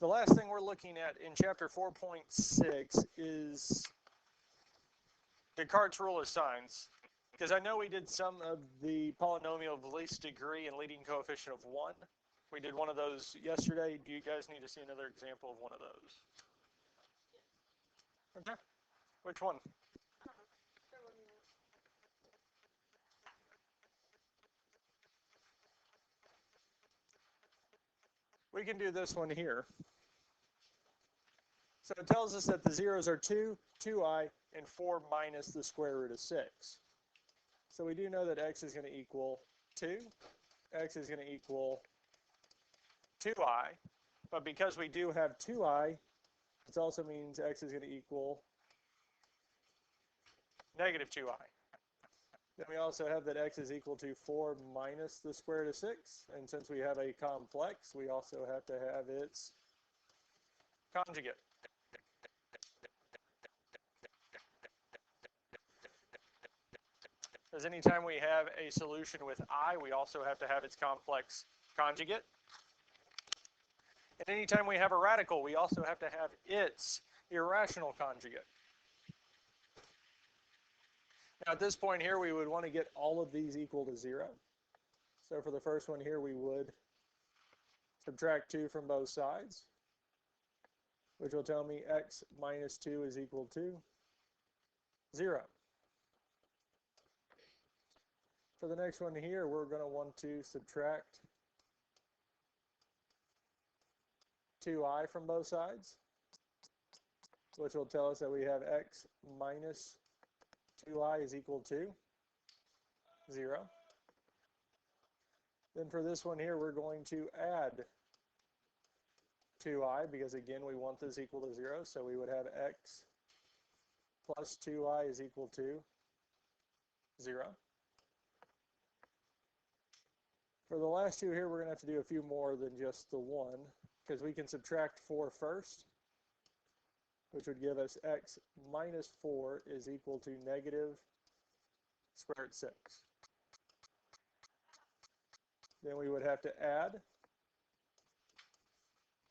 The last thing we're looking at in chapter 4.6 is Descartes' rule of signs. Because I know we did some of the polynomial of least degree and leading coefficient of 1. We did one of those yesterday. Do you guys need to see another example of one of those? Okay. Which one? We can do this one here. So it tells us that the zeros are 2, 2i, and 4 minus the square root of 6. So we do know that x is going to equal 2, x is going to equal 2i, but because we do have 2i, it also means x is going to equal negative 2i. Then we also have that x is equal to 4 minus the square root of 6, and since we have a complex, we also have to have its conjugate. Because anytime we have a solution with I, we also have to have its complex conjugate. And anytime we have a radical, we also have to have its irrational conjugate. Now at this point here, we would want to get all of these equal to 0. So for the first one here, we would subtract 2 from both sides, which will tell me x minus 2 is equal to 0. For the next one here, we're going to want to subtract 2i from both sides, which will tell us that we have x minus 2i is equal to 0. Then for this one here, we're going to add 2i, because again, we want this equal to 0, so we would have x plus 2i is equal to 0. For the last two here, we're going to have to do a few more than just the 1, because we can subtract 4 first, which would give us x minus 4 is equal to negative square root 6. Then we would have to add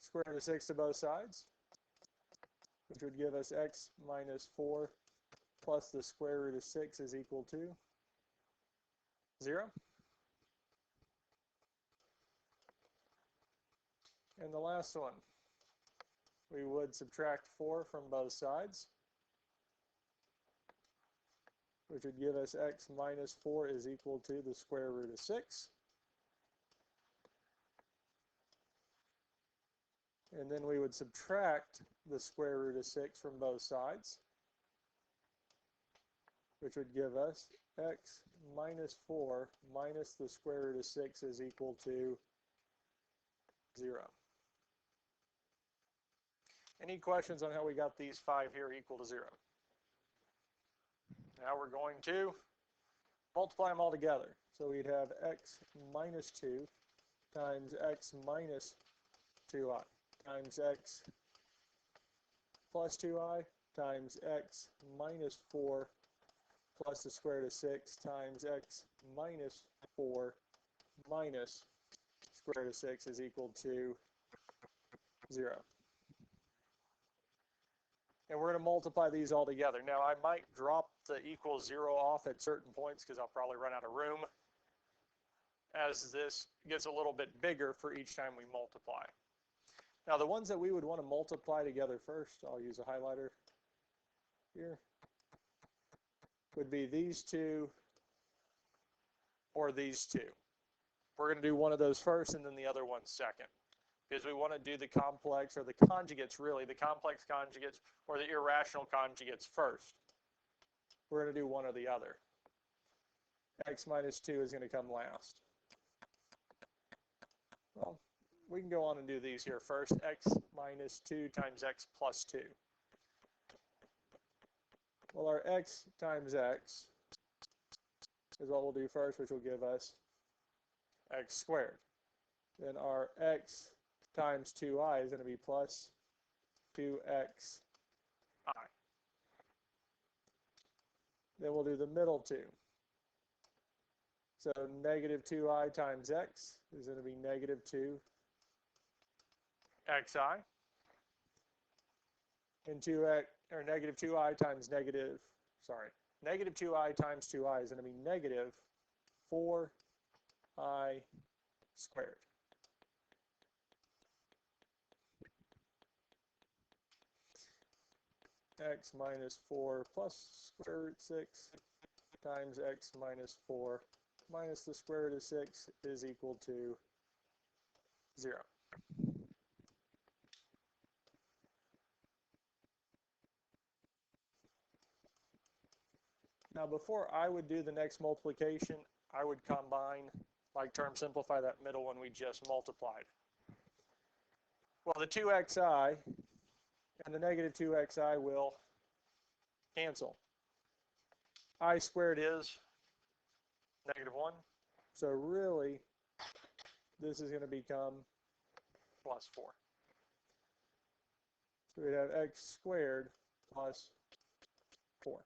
square root of 6 to both sides, which would give us x minus 4 plus the square root of 6 is equal to 0. And the last one, we would subtract 4 from both sides, which would give us x minus 4 is equal to the square root of 6. And then we would subtract the square root of 6 from both sides, which would give us x minus 4 minus the square root of 6 is equal to 0. Any questions on how we got these 5 here equal to 0? Now we're going to multiply them all together. So we'd have x minus 2 times x minus 2i times x plus 2i times x minus 4 plus the square root of 6 times x minus 4 minus square root of 6 is equal to 0. And we're going to multiply these all together. Now, I might drop the equals 0 off at certain points because I'll probably run out of room as this gets a little bit bigger for each time we multiply. Now, the ones that we would want to multiply together first, I'll use a highlighter here, would be these two or these two. We're going to do one of those first and then the other one second, because we want to do the complex, or the conjugates really, the complex conjugates or the irrational conjugates first. We're going to do one or the other. X minus 2 is going to come last. Well, we can go on and do these here first. X minus 2 times x plus 2. Well, our x times x is what we'll do first, which will give us x squared. Then our x times 2i is going to be plus 2xi. Then we'll do the middle two. So negative 2i times x is going to be negative 2xi. and 2x, or negative 2i times negative 2i times 2i is going to be negative 4i squared. X minus 4 plus square root 6 times x minus 4 minus the square root of 6 is equal to 0. Now before I would do the next multiplication, I would combine, like term simplify that middle one we just multiplied. Well, the 2xi and the negative 2xi will cancel. I squared is negative 1. So really, this is going to become plus 4. So we'd have x squared plus 4.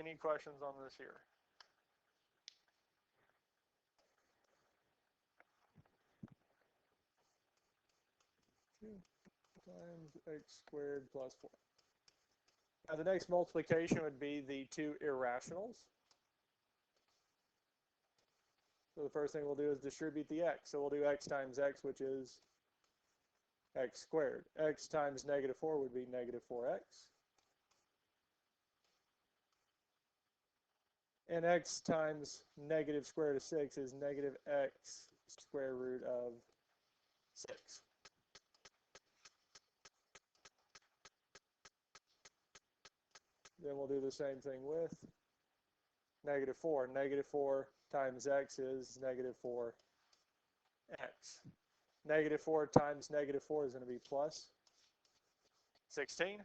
Any questions on this here? 2 times x squared plus 4. Now the next multiplication would be the two irrationals. So the first thing we'll do is distribute the x. So we'll do x times x, which is x squared. X times negative 4 would be negative 4x. And x times negative square root of 6 is negative x square root of 6. Then we'll do the same thing with negative 4. Negative 4 times x is negative 4x. Negative 4 times negative 4 is going to be plus 16.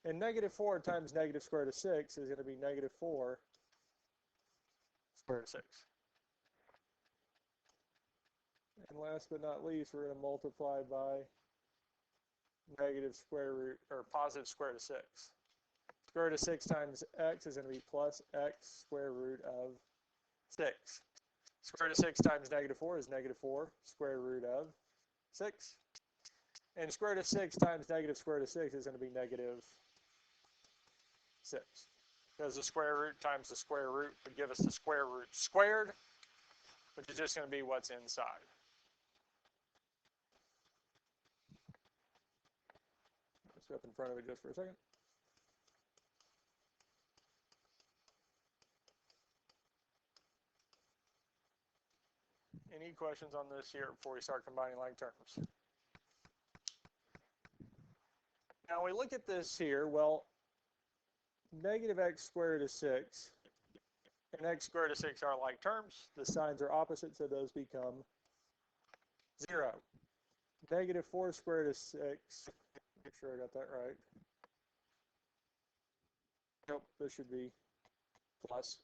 And negative 4 times negative square root of 6 is going to be negative 4 square root of 6. And last but not least, we're going to multiply by negative square root, or positive square root of 6. Square root of 6 times x is going to be plus x square root of 6. Square root of 6 times negative 4 is negative 4 square root of 6. And square root of 6 times negative square root of 6 is going to be negative 6. Because the square root times the square root would give us the square root squared, which is just going to be what's inside. Let's go up in front of it just for a second. Any questions on this here before we start combining like terms? Now we look at this here, well, negative x squared is 6, and x squared is 6 are like terms. The signs are opposite, so those become 0. Negative 4 squared is 6. Make sure I got that right. Nope, this should be plus.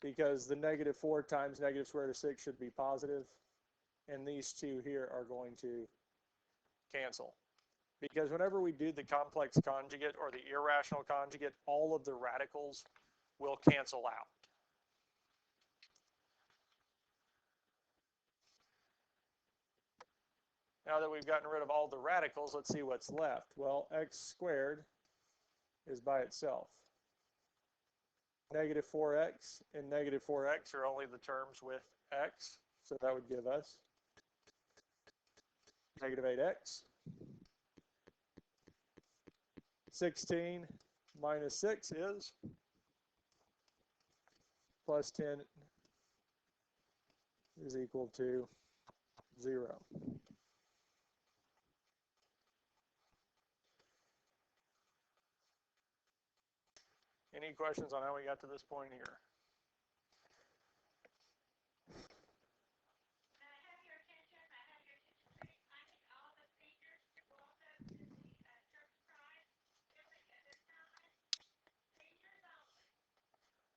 Because the negative 4 times negative square root of 6 should be positive, and these two here are going to cancel. Because whenever we do the complex conjugate or the irrational conjugate, all of the radicals will cancel out. Now that we've gotten rid of all the radicals, let's see what's left. Well, x squared is by itself. Negative 4x and negative 4x are only the terms with x, so that would give us negative 8x. 16 minus 6 is plus 10 is equal to 0. Any questions on how we got to this point here?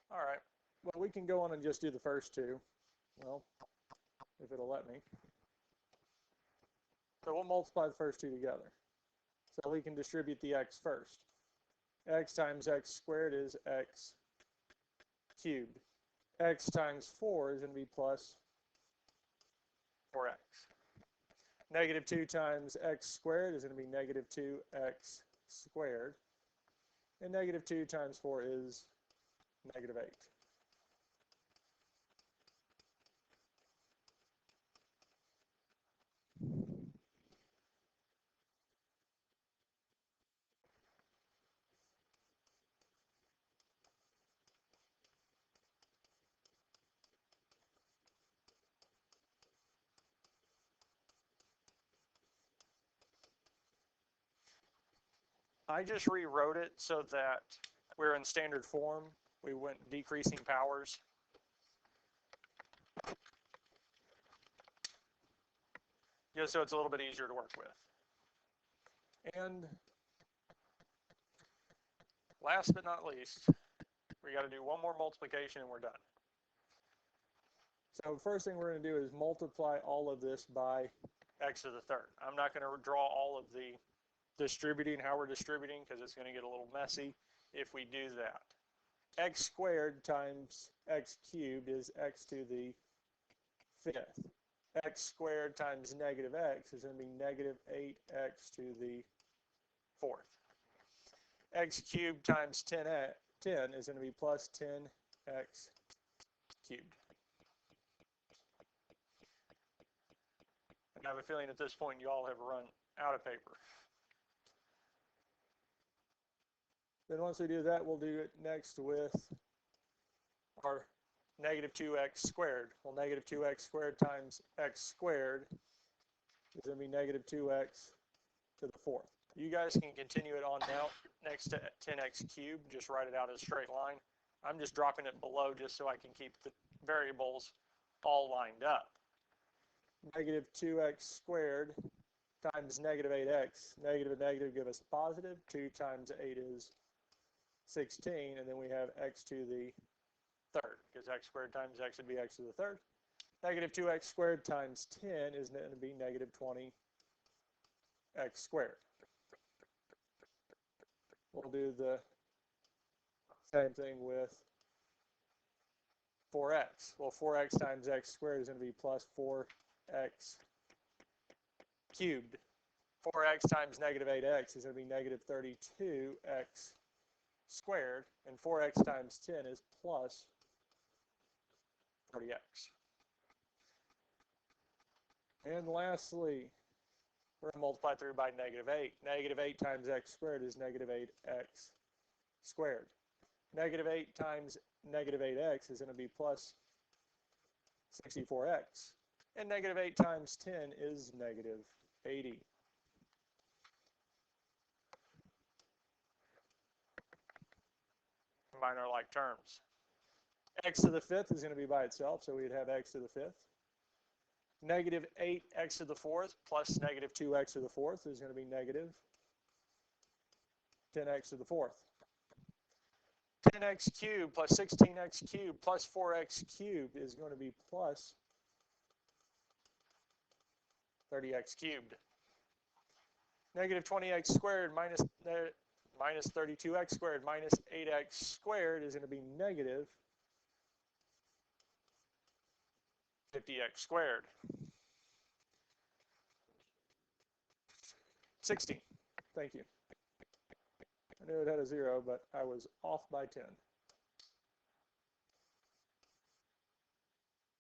All right. Well, we can go on and just do the first two. Well, if it'll let me. So we'll multiply the first two together. So we can distribute the x first. X times x squared is x cubed. X times 4 is going to be plus 4x. Negative 2 times x squared is going to be negative 2x squared. And negative 2 times 4 is negative 8. I just rewrote it so that we're in standard form. We went decreasing powers. Just so it's a little bit easier to work with. And last but not least, we got to do one more multiplication and we're done. So first thing we're going to do is multiply all of this by x to the third. I'm not going to draw all of the distributing, how we're distributing, because it's going to get a little messy if we do that. X squared times x cubed is x to the fifth. X squared times negative x is going to be negative 8x to the fourth. X cubed times 10 is going to be plus 10x cubed. And I have a feeling at this point you all have run out of paper. Then once we do that, we'll do it next with our negative 2x squared. Well, negative 2x squared times x squared is going to be negative 2x to the fourth. You guys can continue it on now next to 10x cubed. Just write it out as a straight line. I'm just dropping it below just so I can keep the variables all lined up. Negative 2x squared times negative 8x. Negative and negative give us positive. 2 times 8 is 16. And then we have x to the third, because x squared times x would be x to the third. Negative 2x squared times 10 is going to be negative 20x squared. We'll do the same thing with 4x. Well, 4x times x squared is going to be plus 4x cubed. 4x times negative 8x is going to be negative 32x squared. And 4x times 10 is plus 40x. And lastly, we're going to multiply through by negative 8. Negative 8 times x squared is negative 8x squared. Negative 8 times negative 8x is going to be plus 64x. And negative 8 times 10 is negative 80. Combine our like terms. X to the fifth is going to be by itself, so we'd have x to the fifth. Negative 8x to the fourth plus negative 2x to the fourth is going to be negative 10x to the fourth. 10x cubed plus 16x cubed plus 4x cubed is going to be plus 30x cubed. Negative 20x squared minus 32x squared minus 8x squared is going to be negative 50x squared. 16. Thank you. I knew it had a 0, but I was off by 10.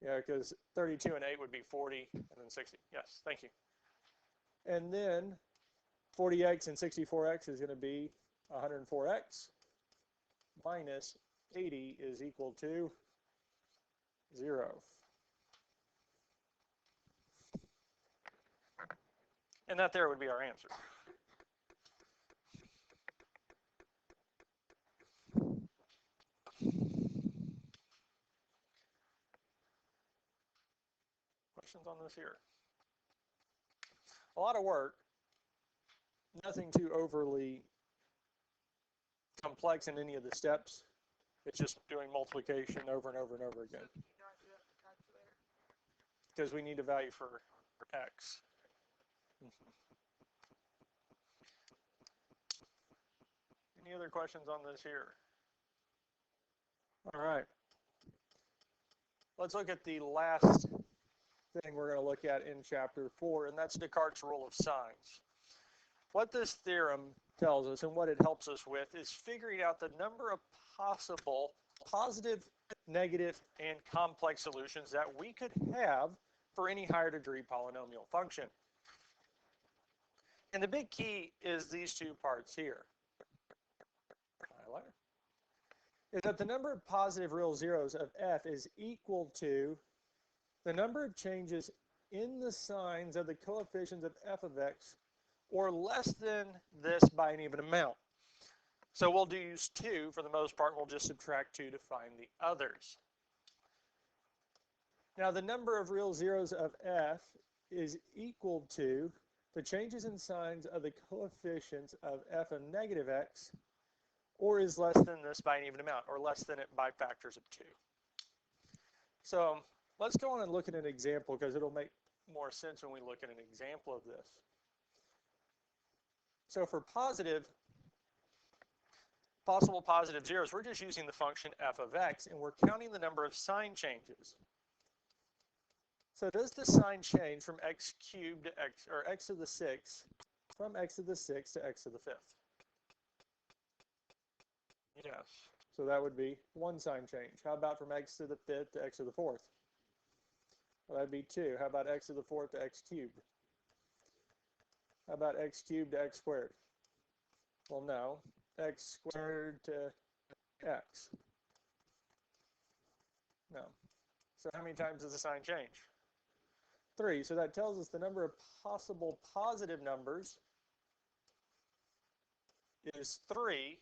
Yeah, because 32 and 8 would be 40, and then 60. Yes, thank you. And then 40x and 64x is going to be 104x minus 80 is equal to 0. And that there would be our answer. Questions on this here? A lot of work. Nothing too overly complex in any of the steps. It's just doing multiplication over and over and over again. Because we need a value for x. Any other questions on this here? All right. Let's look at the last thing we're going to look at in chapter 4, and that's Descartes' rule of signs. What this theorem tells us and what it helps us with is figuring out the number of possible positive, negative, and complex solutions that we could have for any higher degree polynomial function. And the big key is these two parts here. Highlighter. Is that the number of positive real zeros of f is equal to the number of changes in the signs of the coefficients of f of x, or less than this by an even amount. So we'll use 2 for the most part. We'll just subtract 2 to find the others. Now the number of real zeros of f is equal to the changes in signs of the coefficients of f of negative x, or is less than this by an even amount, or less than it by factors of 2. So let's go on and look at an example, because it'll make more sense when we look at an example of this. So for possible positive zeros, we're just using the function f of x, and we're counting the number of sign changes. So does the sign change from x cubed to x, or x to the 6th, from x to the 6th to x to the 5th? Yes. So that would be one sign change. How about from x to the 5th to x to the 4th? Well, that'd be 2. How about x to the 4th to x cubed? How about x cubed to x squared? Well, no. X squared to x. No. So how many times does the sign change? 3. So that tells us the number of possible positive numbers is 3,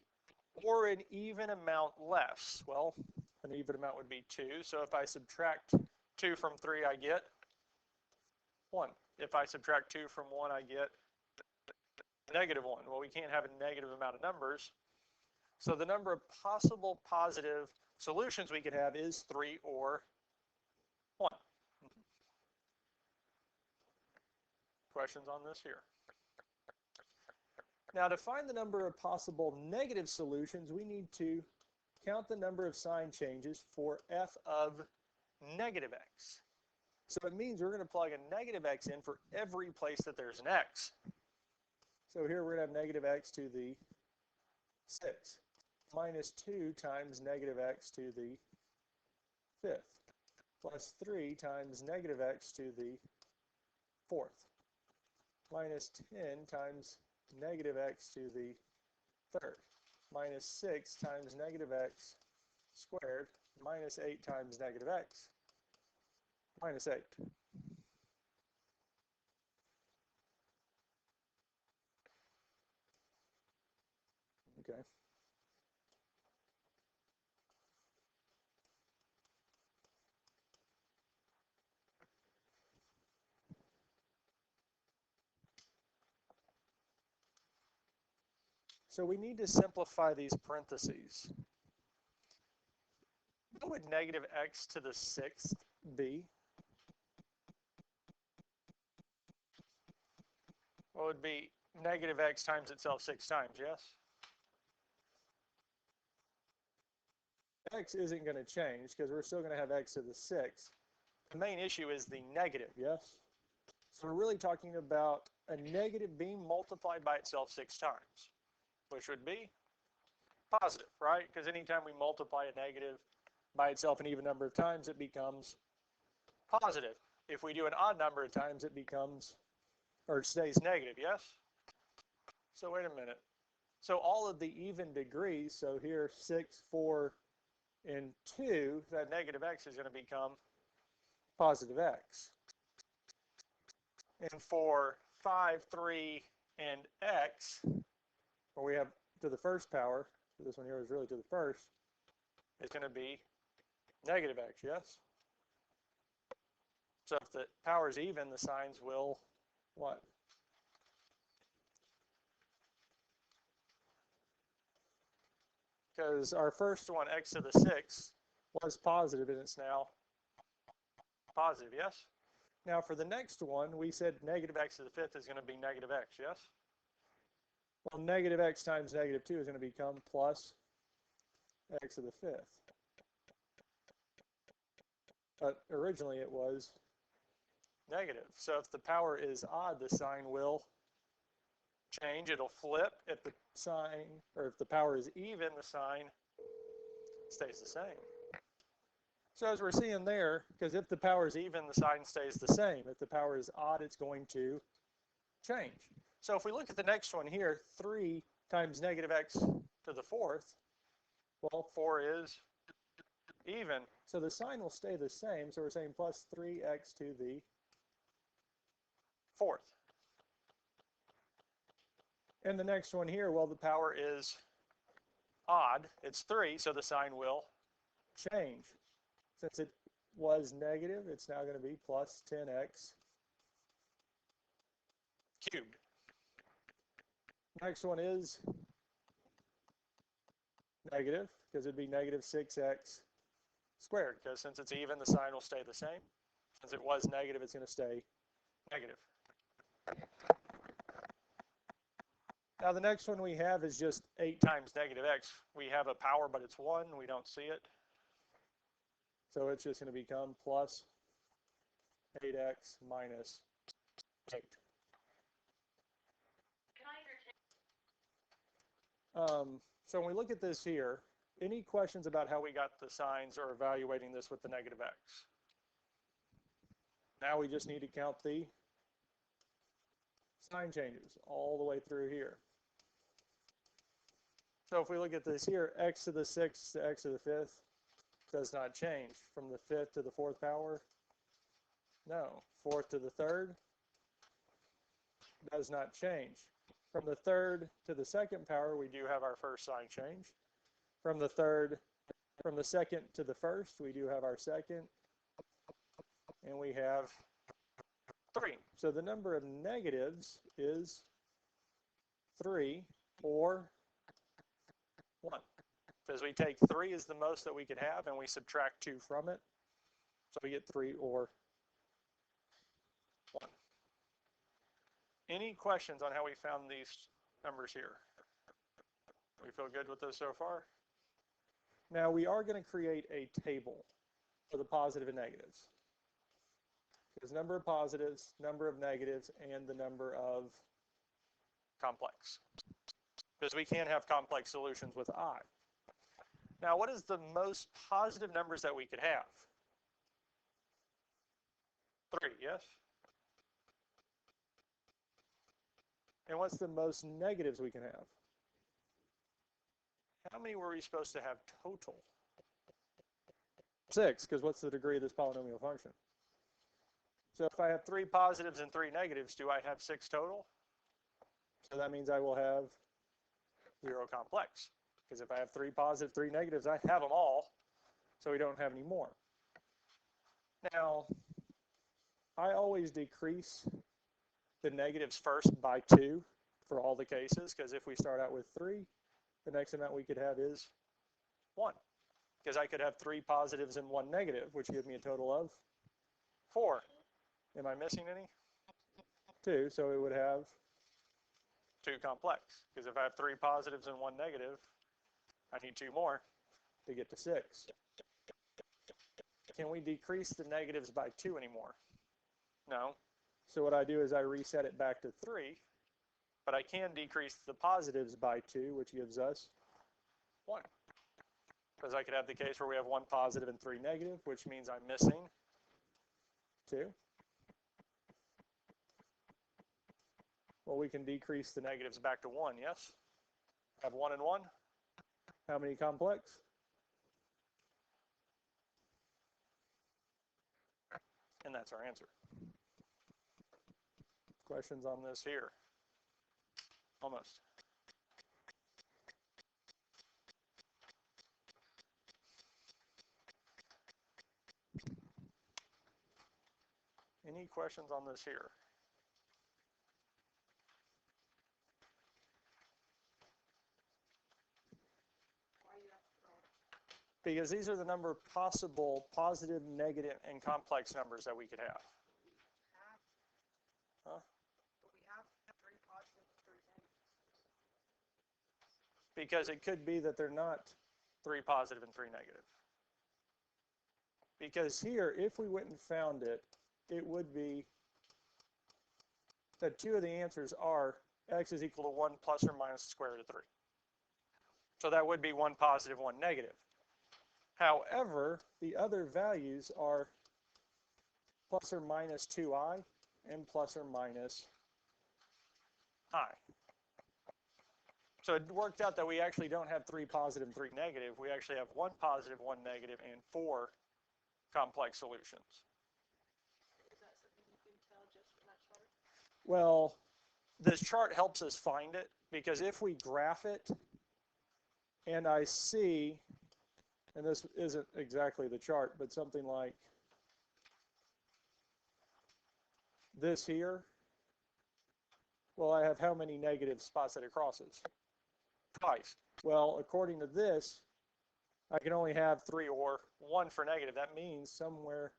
or an even amount less. Well, an even amount would be 2. So if I subtract 2 from 3, I get 1. If I subtract 2 from 1, I get negative 1. Well, we can't have a negative amount of numbers. So the number of possible positive solutions we could have is 3 or 1. Questions on this here? Now, to find the number of possible negative solutions, we need to count the number of sign changes for f of negative x. So it means we're going to plug a negative x in for every place that there's an x. So here we're going to have negative x to the 6th, minus 2 times negative x to the 5th, plus 3 times negative x to the 4th, minus 10 times negative x to the 3rd, minus 6 times negative x squared, minus 8 times negative x, minus 8. Okay. So we need to simplify these parentheses. What would negative x to the 6th be? Well, it would be negative x times itself 6 times, yes? X isn't going to change because we're still going to have x to the 6th. The main issue is the negative, yes? So we're really talking about a negative being multiplied by itself 6 times, which would be positive, right? Because anytime we multiply a negative by itself an even number of times, it becomes positive. If we do an odd number of times, it becomes, or it stays negative, yes? So wait a minute. So all of the even degrees, so here 6, 4, and 2, that negative x is going to become positive x. And for 5, 3, and x, where we have to the first power, so this one here is really to the first, it's going to be negative x, yes? So if the power is even, the signs will what? Because our first one, x to the 6th, was positive, and it's now positive, yes? Now for the next one, we said negative x to the 5th is going to be negative x, yes? Well, negative x times negative 2 is going to become plus x to the fifth. But originally it was negative. So if the power is odd, the sign will change. It'll flip. If the sign, or if the power is even, the sign stays the same. So as we're seeing there, because if the power is even, the sign stays the same. If the power is odd, it's going to change. So if we look at the next one here, 3 times negative x to the fourth, well, 4 is even. So the sign will stay the same. So we're saying plus 3x to the fourth. And the next one here, well, the power is odd. It's 3, so the sign will change. Since it was negative, it's now going to be plus 10x cubed. Next one is negative, because it'd be negative 6x squared, because since it's even, the sign will stay the same. Since it was negative, it's going to stay negative. Now the next one we have is just 8 times negative x. We have a power, but it's 1. We don't see it. So it's just going to become plus 8x minus 8. So when we look at this here, any questions about how we got the signs or evaluating this with the negative x? Now we just need to count the sign changes all the way through here. So if we look at this here, x to the sixth to x to the fifth does not change. From the fifth to the fourth power, no. Fourth to the third does not change. From the third to the second power, we do have our first sign change. From the second to the first, we do have our second. And we have 3. So the number of negatives is 3 or 1. Because we take 3 as the most that we could have, and we subtract 2 from it. So we get 3 or 1. Any questions on how we found these numbers here? We feel good with those so far? Now we are going to create a table for the positive and negatives. Because number of positives, number of negatives, and the number of complex. Because we can have complex solutions with I. Now what is the most positive numbers that we could have? 3, yes? And what's the most negatives we can have? How many were we supposed to have total? 6, because what's the degree of this polynomial function? So if I have 3 positives and 3 negatives, do I have 6 total? So that means I will have 0 complex. Because if I have 3 positive, 3 negatives, I have them all, so we don't have any more. Now, I always decrease the negatives first by 2 for all the cases, because if we start out with 3, the next amount we could have is 1. Because I could have 3 positives and 1 negative, which gives me a total of 4. Am I missing any? 2, so it would have 2 complex. Because if I have 3 positives and 1 negative, I need 2 more to get to 6. Can we decrease the negatives by 2 anymore? No. So what I do is I reset it back to 3, but I can decrease the positives by 2, which gives us 1. Because I could have the case where we have 1 positive and 3 negative, which means I'm missing 2. Well, we can decrease the negatives back to 1, yes? Have 1 and 1. How many complex? And that's our answer. Questions on this here? Almost. Any questions on this here? Because these are the number of possible positive, negative, and complex numbers that we could have. Huh? because it could be that they're not 3 positive and 3 negative. Because here, if we went and found it, it would be that 2 of the answers are x is equal to 1 plus or minus the square root of 3. So that would be 1 positive, 1 negative. However, the other values are plus or minus 2i and plus or minus I. So it worked out that we actually don't have 3 positive and 3 negative. We actually have 1 positive, 1 negative, and 4 complex solutions. Is that something you can tell just from that chart? Well, this chart helps us find it, because if we graph it and I see, and this isn't exactly the chart, but something like this here, well, I have how many negative spots that it crosses? Twice. Well, according to this, I can only have 3 or 1 for negative. That means somewhere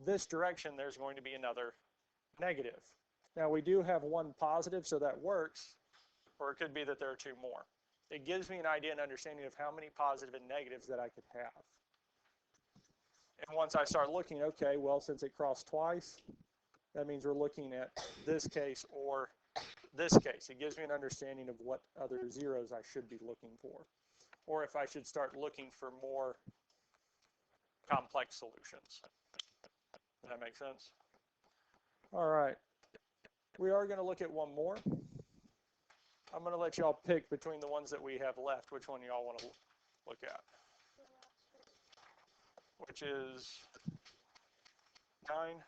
this direction there's going to be another negative. Now we do have 1 positive, so that works, or it could be that there are 2 more. It gives me an idea and understanding of how many positive and negatives that I could have. And once I start looking, okay, well, since it crossed twice, that means we're looking at this case or this case. It gives me an understanding of what other zeros I should be looking for, or if I should start looking for more complex solutions. Does that make sense? All right. We are going to look at one more. I'm going to let y'all pick between the ones that we have left, which one y'all want to look at. Which is 9,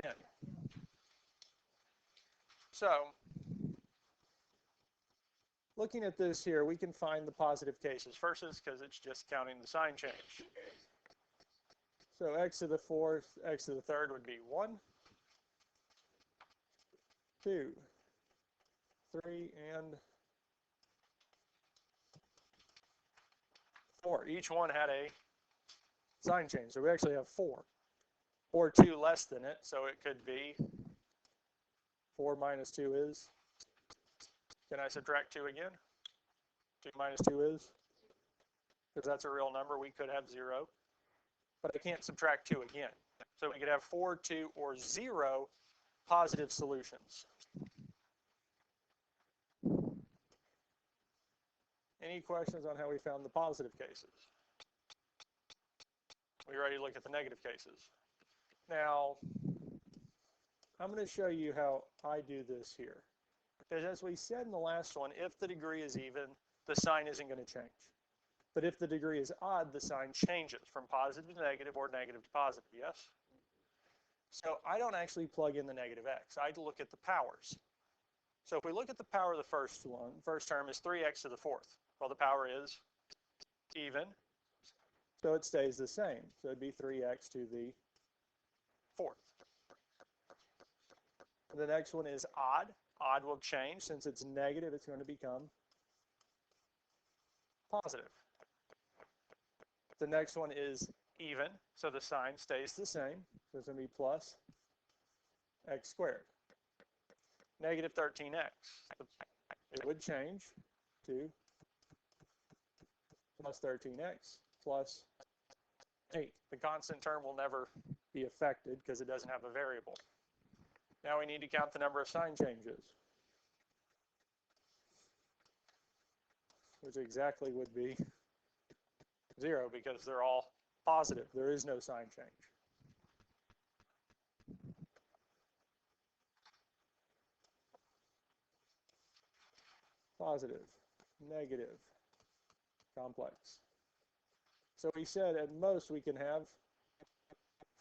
10. So, looking at this here, we can find the positive cases. First is because it's just counting the sign change. So x to the 4th, x to the 3rd would be 1, 2, 3, and 4. Each one had a sign change, so we actually have 4. Or 2 less than it, so it could be 4 minus 2 is. Can I subtract 2 again? 2 minus 2 is? Because that's a real number, we could have 0. But I can't subtract 2 again. So we could have 4, 2, or 0 positive solutions. Any questions on how we found the positive cases? We ready to look at the negative cases? Now, I'm going to show you how I do this here. Because as we said in the last one, if the degree is even, the sign isn't going to change. But if the degree is odd, the sign changes from positive to negative or negative to positive, yes? So I don't actually plug in the negative x. I look at the powers. So if we look at the power of the first one, first term is 3x to the 4th. Well, the power is even, so it stays the same. So it'd be 3x to the 4th. The next one is odd. Odd will change. Since it's negative, it's going to become positive. The next one is even, so the sign stays the same. So it's going to be plus x squared. Negative 13x. It would change to plus 13x plus 8. The constant term will never be affected because it doesn't have a variable. Now we need to count the number of sign changes, which exactly would be 0 because they're all positive. There is no sign change. Positive, negative, complex. So we said at most we can have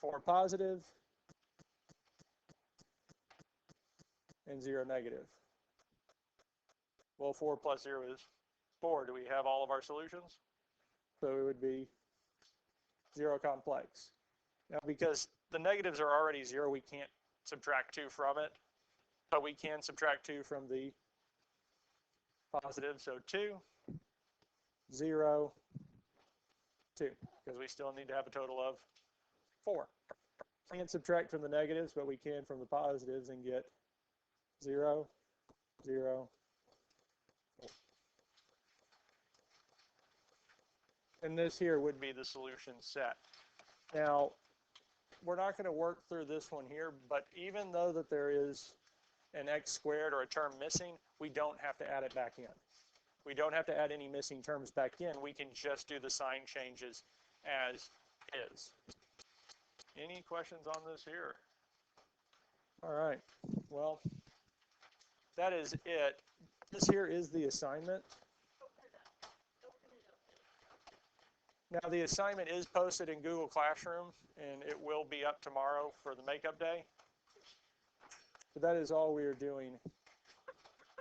4 positive and 0 negative. Well, 4 plus 0 is 4. Do we have all of our solutions? So it would be 0 complex. Now, because the negatives are already 0, we can't subtract 2 from it, but we can subtract 2 from the positive. So 2, 0, 2, because we still need to have a total of 4. Can't subtract from the negatives, but we can from the positives and get 0, 0. And this here would be the solution set. Now, we're not going to work through this one here, but even though that there is an x squared or a term missing, we don't have to add it back in. We don't have to add any missing terms back in. We can just do the sign changes as is. Any questions on this here? All right. Well, that is it. This here is the assignment. Now, the assignment is posted in Google Classroom, and it will be up tomorrow for the makeup day. But that is all we are doing